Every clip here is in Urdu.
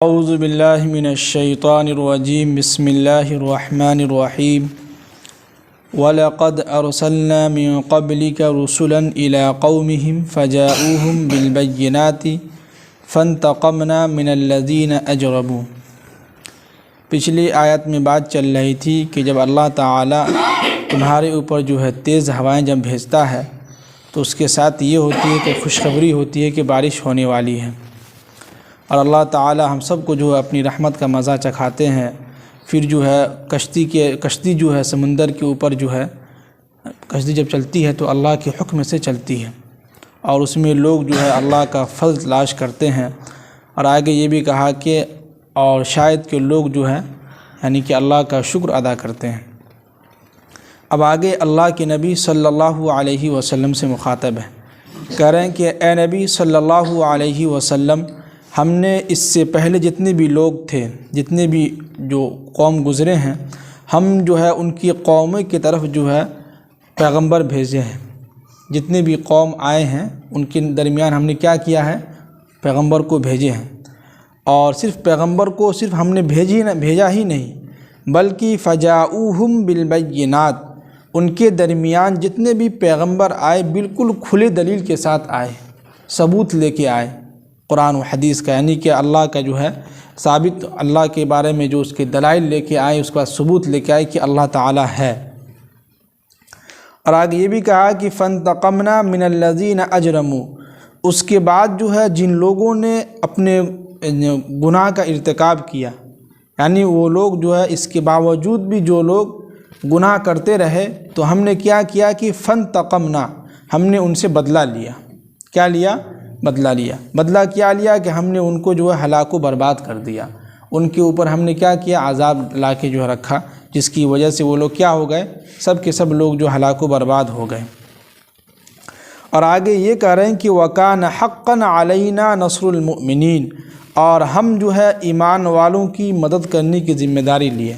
اعوذ باللہ من الشیطان الرجیم بسم اللہ الرحمن الرحیم وَلَقَدْ أَرْسَلْنَا مِن قَبْلِكَ رُسُلًا إِلَىٰ قَوْمِهِمْ فَجَاءُوهُم بِالْبَيِّنَاتِ فَانْتَقَمْنَا مِنَ الَّذِينَ أَجْرَمُوا۔ پچھلی آیت میں بات چل رہی تھی کہ جب اللہ تعالیٰ تمہارے اوپر تیز ہوائیں جب بھیجتا ہے تو اس کے ساتھ یہ ہوتی ہے کہ خوشخبری ہوتی ہے کہ بارش ہونے والی ہے، اور اللہ تعالی ہم سب کو اپنی رحمت کا مزہ چکھاتے ہیں۔ پھر کشتی سمندر کے اوپر کشتی جب چلتی ہے تو اللہ کے حکم سے چلتی ہے، اور اس میں لوگ اللہ کا فضل تلاش کرتے ہیں۔ اور آگے یہ بھی کہا کہ اور شاید کہ لوگ یعنی کہ اللہ کا شکر ادا کرتے ہیں۔ اب آگے اللہ کے نبی صلی اللہ علیہ وسلم سے مخاطب ہے، کہہ رہے ہیں کہ اے نبی صلی اللہ علیہ وسلم، ہم نے اس سے پہلے جتنے بھی لوگ تھے، جتنے بھی قوم گزرے ہیں، ہم ان کی قوموں کی طرف پیغمبر بھیجے ہیں۔ جتنے بھی قوم آئے ہیں ان کے درمیان ہم نے کیا کیا ہے؟ پیغمبر کو بھیجے ہیں۔ اور صرف پیغمبر کو ہم نے بھیجا ہی نہیں، بلکہ فجاؤہم بالبینات، ان کے درمیان جتنے بھی پیغمبر آئے بالکل کھلے دلیل کے ساتھ آئے، ثبوت لے کے آئے قرآن و حدیث کا، یعنی کہ اللہ کا ثابت، اللہ کے بارے میں اس کے دلائل لے کے آئے، اس کا ثبوت لے کے آئے کہ اللہ تعالی ہے۔ اور آگے یہ بھی کہا کہ فانتقمنا من الذین اجرموا، اس کے بعد جن لوگوں نے اپنے گناہ کا ارتکاب کیا، یعنی وہ لوگ اس کے باوجود بھی جو لوگ گناہ کرتے رہے، تو ہم نے کیا کیا کہ فانتقمنا، ہم نے ان سے بدلہ لیا۔ کیا لیا؟ بدلہ لیا۔ بدلہ کیا لیا کہ ہم نے ان کو ہلاک و برباد کر دیا، ان کے اوپر ہم نے کیا کیا؟ عذاب لا کے رکھا، جس کی وجہ سے وہ لوگ کیا ہو گئے؟ سب کے سب لوگ ہلاک و برباد ہو گئے۔ اور آگے یہ کہہ رہے ہیں کہ وَكَانَ حَقًّا عَلَيْنَا نَصْرُ الْمُؤْمِنِينَ، اور ہم ایمان والوں کی مدد کرنے کی ذمہ داری لیے،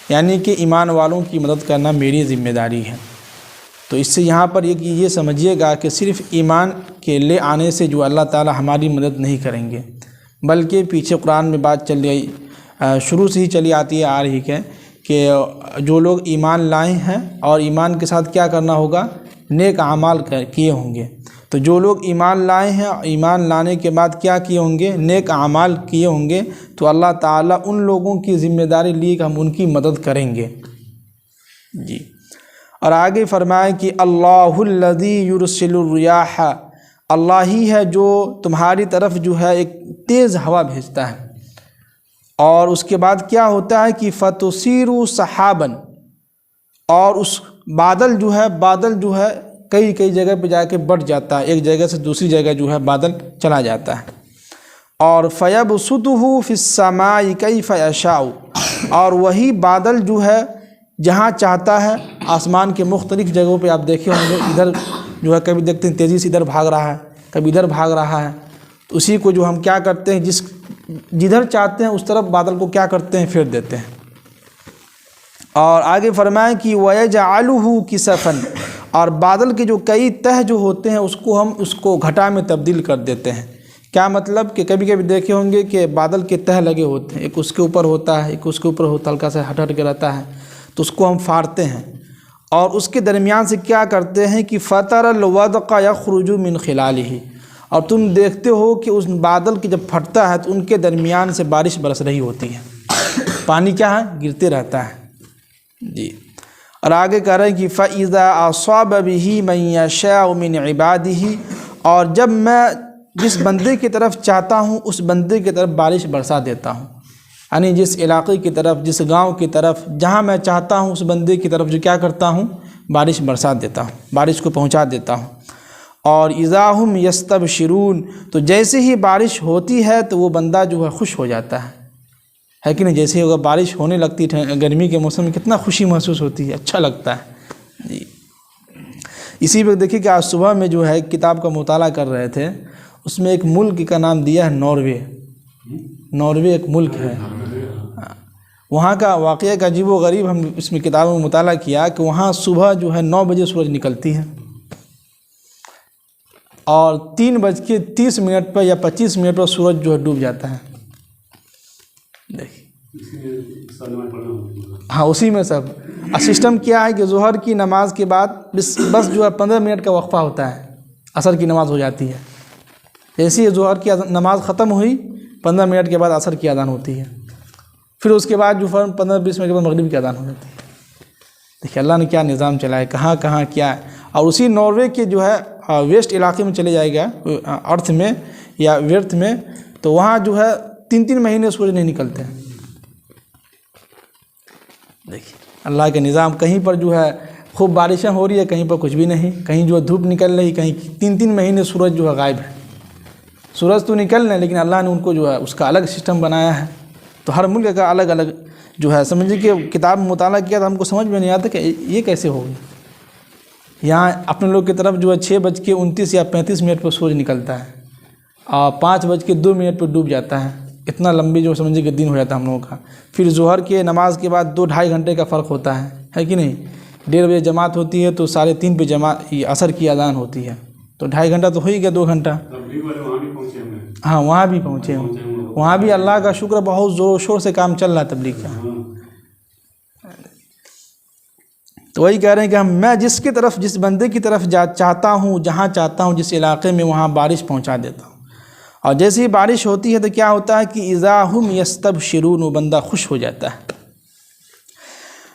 یعنی کہ ایمان والوں کی مدد کرنا میری ذمہ داری ہے۔ تو اس سے یہاں پر یہ سمجھیے گا کہ صرف ایمان کے لے آنے سے اللہ تعالی ہماری مدد نہیں کریں گے، بلکہ پیچھے قرآن میں بات چل رہی، شروع سے ہی چلی آتی ہے آ رہی ہے کہ جو لوگ ایمان لائے ہیں اور ایمان کے ساتھ کیا کرنا ہوگا؟ نیک اعمال کیے ہوں گے۔ تو جو لوگ ایمان لائے ہیں، ایمان لانے کے بعد کیا کیے ہوں گے؟ نیک اعمال کیے ہوں گے، تو اللہ تعالیٰ ان لوگوں کی ذمہ داری لی کہ ہم ان کی مدد کریں گے۔ جی، اور آگے فرمائے کہ اللہ الذی یرسل الریاح، اللہ ہی ہے جو تمہاری طرف ایک تیز ہوا بھیجتا ہے، اور اس کے بعد کیا ہوتا ہے کہ فتصیر سحابا، اور اس بادل بادل کئی جگہ پہ جا کے بڑھ جاتا ہے، ایک جگہ سے دوسری جگہ بادل چلا جاتا ہے۔ اور فیبسطہ فی السماء کیف یشاء، اور وہی بادل جہاں چاہتا ہے، آسمان کے مختلف جگہوں پہ آپ دیکھے ہوں گے، ادھر کبھی دیکھتے ہیں تیزی سے ادھر بھاگ رہا ہے، کبھی ادھر بھاگ رہا ہے، تو اسی کو ہم کیا کرتے ہیں، جدھر چاہتے ہیں اس طرف بادل کو کیا کرتے ہیں؟ پھیر دیتے ہیں۔ اور آگے فرمائیں کہ وَيَجْعَلُهُ كِسَفًا، اور بادل کے کئی تہ ہوتے ہیں ہم اس کو گھٹا میں تبدیل کر دیتے ہیں۔ کیا مطلب کہ کبھی کبھی دیکھے ہوں گے کہ بادل کے تہ لگے ہوتے ہیں، ایک اس کے اوپر ہوتا ہے، ایک اس کے اوپر ہوتا ہے، ہلکا سا ہٹ کے رہتا ہے، تو اس کو ہم پھاڑتے ہیں، اور اس کے درمیان سے کیا کرتے ہیں کہ فَتَرَ الْوَدْقَ يَخْرُجُ مِنْ خِلَالِهِ، اور تم دیکھتے ہو کہ اس بادل کی جب پھٹتا ہے تو ان کے درمیان سے بارش برس رہی ہوتی ہے، پانی کیا ہے؟ گرتے رہتا ہے۔ جی، اور آگے کہہ رہے ہیں کہ فَإِذَا أَصَابَ بِهِ مَن يَشَاءُ مِنْ عِبَادِهِ، اور جب میں جس بندے کی طرف چاہتا ہوں اس بندے کی طرف بارش برسا دیتا ہوں، یعنی جس علاقے کی طرف، جس گاؤں کی طرف، جہاں میں چاہتا ہوں اس بندے کی طرف کیا کرتا ہوں؟ بارش برسا دیتا ہوں، بارش کو پہنچا دیتا ہوں۔ اور اذا ہم یستبشرون، تو جیسے ہی بارش ہوتی ہے تو وہ بندہ خوش ہو جاتا ہے کہ نہیں؟ جیسے ہی بارش ہونے لگتی ہے گرمی کے موسم میں، کتنا خوشی محسوس ہوتی ہے، اچھا لگتا ہے۔ جی، اسی وقت دیکھیے کہ آج صبح میں ایک کتاب کا مطالعہ کر رہے تھے، اس میں ایک ملک کا نام دیا ہے ناروے۔ ناروے ایک ملک ہے، وہاں کا واقعہ کا عجیب و غریب ہم اس میں کتابوں میں مطالعہ کیا کہ وہاں صبح 9 بجے سورج نکلتی ہے، اور 3:30 پر یا 25 منٹ پر سورج ڈوب جاتا ہے۔ دیکھیے ہاں اسی میں سب سسٹم کیا ہے کہ ظہر کی نماز کے بعد بس جو ہے 15 منٹ کا وقفہ ہوتا ہے، عصر کی نماز ہو جاتی ہے۔ جیسے ہی ظہر کی نماز ختم ہوئی 15 منٹ کے بعد عصر کی اذان ہوتی ہے، پھر اس کے بعد جو 15-20 منٹ کے بعد مغرب کی اذان ہو جاتی ہے۔ دیکھیے اللہ نے کیا نظام چلایا، کہاں کہاں کیا ہے۔ اور اسی ناروے کے جو ہے ویسٹ علاقے میں چلے جائے گا ارتھ میں یا ورتھ میں، تو وہاں جو ہے 3 مہینے سورج نہیں نکلتے ہیں۔ دیکھیے اللہ کے نظام، کہیں پر جو ہے خوب بارشیں ہو رہی ہے، کہیں پر کچھ بھی نہیں، کہیں جو ہے دھوپ نکل رہی، کہیں 3 مہینے سورج جو ہے غائب ہے۔ سورج تو نکل رہے لیکن اللہ نے ان کو جو ہے اس کا الگ سسٹم بنایا ہے۔ تو ہر ملک کا الگ الگ جو ہے، سمجھے کہ کتاب میں مطالعہ کیا تو ہم کو سمجھ میں نہیں آتا کہ یہ کیسے ہوگی۔ یہاں اپنے لوگ کی طرف جو ہے 6:29 یا 35 منٹ پر سورج نکلتا ہے اور 5:02 پر ڈوب جاتا ہے۔ اتنا لمبی جو سمجھے کہ دن ہو جاتا ہے ہم لوگوں کا۔ پھر ظہر کے نماز کے بعد 2-2.5 گھنٹے کا فرق ہوتا ہے کہ نہیں؟ 1:30 بجے جماعت ہوتی ہے تو 3:30 پہ عصر کی اذان ہوتی ہے، تو 2.5 گھنٹہ تو ہو ہی گیا، 2 گھنٹہ۔ ہاں وہاں بھی پہنچے ہوں، وہاں بھی اللہ کا شکر بہت زور و شور سے کام چل رہا ہے تبلیغ کا۔ تو وہی کہہ رہے ہیں کہ میں جس بندے کی طرف چاہتا ہوں، جہاں چاہتا ہوں، جس علاقے میں، وہاں بارش پہنچا دیتا ہوں۔ اور جیسے ہی بارش ہوتی ہے تو کیا ہوتا ہے کہ اذا ہم یستبشرون، وہ بندہ خوش ہو جاتا ہے۔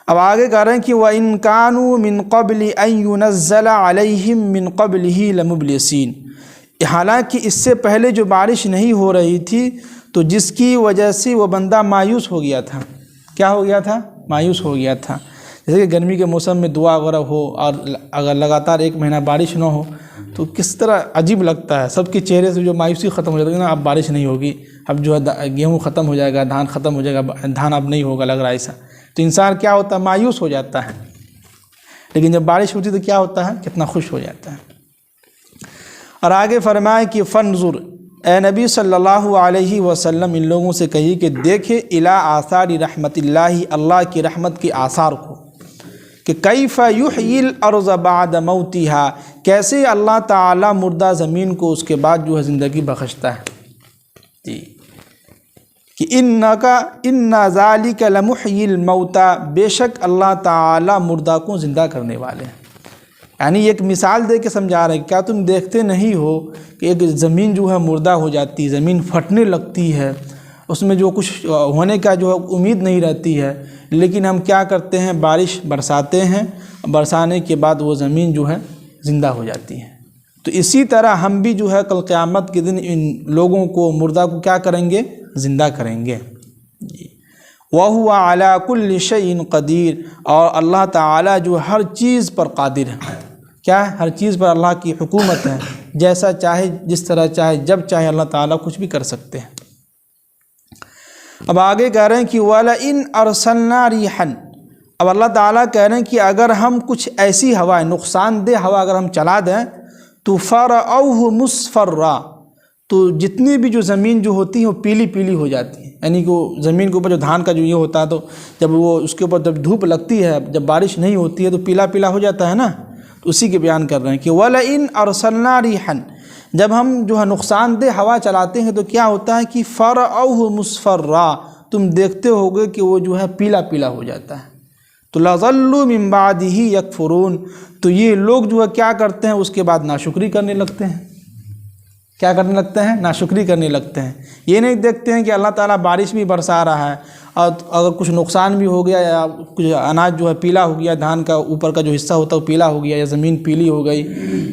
اب آگے کہہ رہے ہیں کہ وَإِن كَانُوا مِن قَبْلِ أَن يُنَزَّلَ عَلَيْهِم مِّن قَبْلِهِ لَمُبْلِسِينَ، حالانکہ اس سے پہلے جو بارش نہیں ہو رہی تھی تو جس کی وجہ سے وہ بندہ مایوس ہو گیا تھا۔ کیا ہو گیا تھا؟ مایوس ہو گیا تھا۔ جیسے کہ گرمی کے موسم میں دعا وغیرہ ہو اور اگر لگاتار 1 مہینہ بارش نہ ہو تو کس طرح عجیب لگتا ہے، سب کے چہرے سے جو مایوسی ختم ہو جاتی ہے نا، اب بارش نہیں ہوگی، اب جو ہے گیہوں ختم ہو جائے گا، دھان ختم ہو جائے گا، دھان اب نہیں ہوگا، لگ رہا ہے ایسا۔ تو انسان کیا ہوتا ہے؟ مایوس ہو جاتا ہے۔ لیکن جب بارش ہوتی تو کیا ہوتا ہے؟ کتنا خوش ہو جاتا ہے۔ اور آگے فرمائے کہ فنظر، اے نبی صلی اللہ علیہ وسلم ان لوگوں سے کہیے کہ دیکھے الی آثار رحمت اللہ، اللہ کی رحمت کے آثار کو، کہ کیف یحیی الارض بعد موتها، کیسے اللہ تعالی مردہ زمین کو اس کے بعد جو ہے زندگی بخشتا ہے۔ جی کہ ان ذالک لمحیی الموتى، بے شک اللہ تعالی مردہ کو زندہ کرنے والے ہیں۔ یعنی ایک مثال دے کے سمجھا رہے ہیں، کیا تم دیکھتے نہیں ہو کہ ایک زمین جو ہے مردہ ہو جاتی، زمین پھٹنے لگتی ہے، اس میں جو کچھ ہونے کا جو ہے امید نہیں رہتی ہے، لیکن ہم کیا کرتے ہیں؟ بارش برساتے ہیں، برسانے کے بعد وہ زمین جو ہے زندہ ہو جاتی ہے۔ تو اسی طرح ہم بھی جو ہے کل قیامت کے دن ان لوگوں کو، مردہ کو کیا کریں گے؟ زندہ کریں گے۔ وَهُوَ عَلَى كُلِّ شَيْءٍ قَدِيرٌ، اور اللہ تعالیٰ جو ہر چیز پر قادر ہے۔ کیا ہے؟ ہر چیز پر اللہ کی حکومت ہے، جیسا چاہے، جس طرح چاہے، جب چاہے اللہ تعالیٰ کچھ بھی کر سکتے ہیں۔ اب آگے کہہ رہے ہیں کہ وَلَئِنْ أَرْسَلْنَا رِيحًا، اب اللہ تعالیٰ کہہ رہے ہیں کہ اگر ہم کچھ ایسی ہوائیں، نقصان دہ ہوا اگر ہم چلا دیں تو فَرَأَوْهُ مُصْفَرًّا، تو جتنی بھی جو زمین جو ہوتی ہے وہ پیلی پیلی ہو جاتی ہے۔ یعنی کہ زمین کے اوپر جو دھان کا جو یہ ہوتا ہے تو جب وہ اس کے اوپر جب دھوپ لگتی ہے، جب بارش نہیں ہوتی ہے تو پیلا پیلا ہو جاتا ہے نا، تو اسی کے بیان کر رہے ہیں کہ وَلَئِنْ أَرْسَلْنَا رِيحًا، جب ہم جو ہے نقصان دہ ہوا چلاتے ہیں تو کیا ہوتا ہے کہ فَرَأَوْهُ مُصْفَرًّا، تم دیکھتے ہوگے کہ وہ جو ہے پیلا پیلا ہو جاتا ہے۔ تو لَظَلُّوا مِن بَعْدِهِ يَكْفُرُونَ، تو یہ لوگ جو ہے کیا کرتے ہیں؟ اس کے بعد ناشکری کرنے لگتے ہیں۔ کیا کرنے لگتے ہیں؟ ناشکری کرنے لگتے ہیں۔ یہ نہیں دیکھتے ہیں کہ اللہ تعالیٰ بارش بھی برسا رہا ہے، اور اگر کچھ نقصان بھی ہو گیا یا کچھ اناج جو ہے پیلا ہو گیا، دھان کا اوپر کا جو حصہ ہوتا ہے وہ پیلا ہو گیا یا زمین پیلی ہو گئی،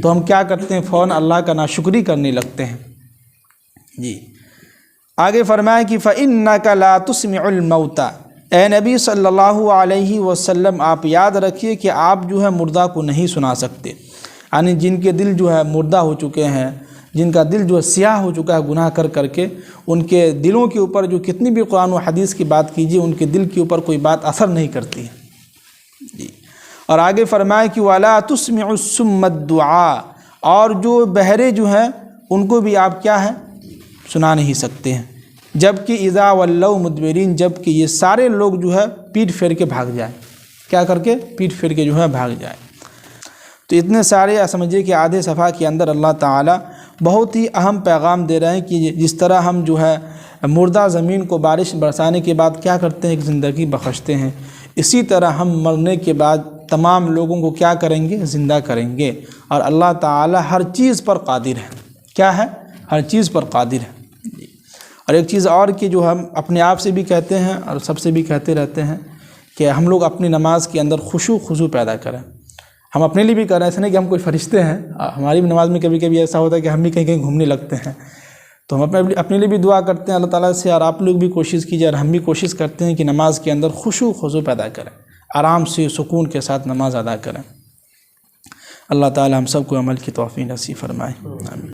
تو ہم کیا کرتے ہیں؟ فوراً اللہ کا ناشکری کرنے لگتے ہیں۔ جی آگے فرمائے کہ فَإِنَّكَ لَا تُسْمِعُ الْمَوْتَى، اے نبی صلی اللہ علیہ وسلم آپ یاد رکھیے کہ آپ جو ہے مردہ کو نہیں سنا سکتے۔ یعنی جن کے دل جو ہے مردہ ہو چکے ہیں، جن کا دل جو ہے سیاہ ہو چکا ہے گناہ کر کر کے، ان کے دلوں کے اوپر جو کتنی بھی قرآن و حدیث کی بات کیجیے، ان کے دل کے اوپر کوئی بات اثر نہیں کرتی ہے۔ جی اور آگے فرمائے کہ وَلَا تُسْمِعُ الصُّمَّ الدُّعَاءَ، اور جو بہرے جو ہیں ان کو بھی آپ کیا ہے؟ سنا نہیں سکتے ہیں۔ جبکہ اذا ولوا مدبرین، جبکہ یہ سارے لوگ جو ہے پیٹ پھیر کے بھاگ جائیں۔ کیا کر کے؟ پیٹ پھیر کے جو ہے بھاگ جائیں۔ تو اتنے سارے سمجھیے کہ آدھے صفحہ کے اندر اللہ تعالیٰ بہت ہی اہم پیغام دے رہے ہیں کہ جس طرح ہم جو ہے مردہ زمین کو بارش برسانے کے بعد کیا کرتے ہیں؟ ایک زندگی بخشتے ہیں، اسی طرح ہم مرنے کے بعد تمام لوگوں کو کیا کریں گے؟ زندہ کریں گے۔ اور اللہ تعالی ہر چیز پر قادر ہے۔ کیا ہے؟ ہر چیز پر قادر ہے۔ اور ایک چیز اور کہ جو ہم اپنے آپ سے بھی کہتے ہیں اور سب سے بھی کہتے رہتے ہیں کہ ہم لوگ اپنی نماز کے اندر خشوع خضوع پیدا کریں۔ ہم اپنے لیے بھی کر رہے ہیں، ایسا نہیں کہ ہم کوئی فرشتے ہیں، ہماری بھی نماز میں کبھی کبھی ایسا ہوتا ہے کہ ہم بھی کہیں کہیں گھومنے لگتے ہیں، تو ہم اپنے لیے بھی دعا کرتے ہیں اللہ تعالیٰ سے، اور آپ لوگ بھی کوشش کیجیے اور ہم بھی کوشش کرتے ہیں کہ نماز کے اندر خشوع خضوع پیدا کریں، آرام سے سکون کے ساتھ نماز ادا کریں۔ اللہ تعالیٰ ہم سب کو عمل کی توفیق نصیب فرمائے، آمین۔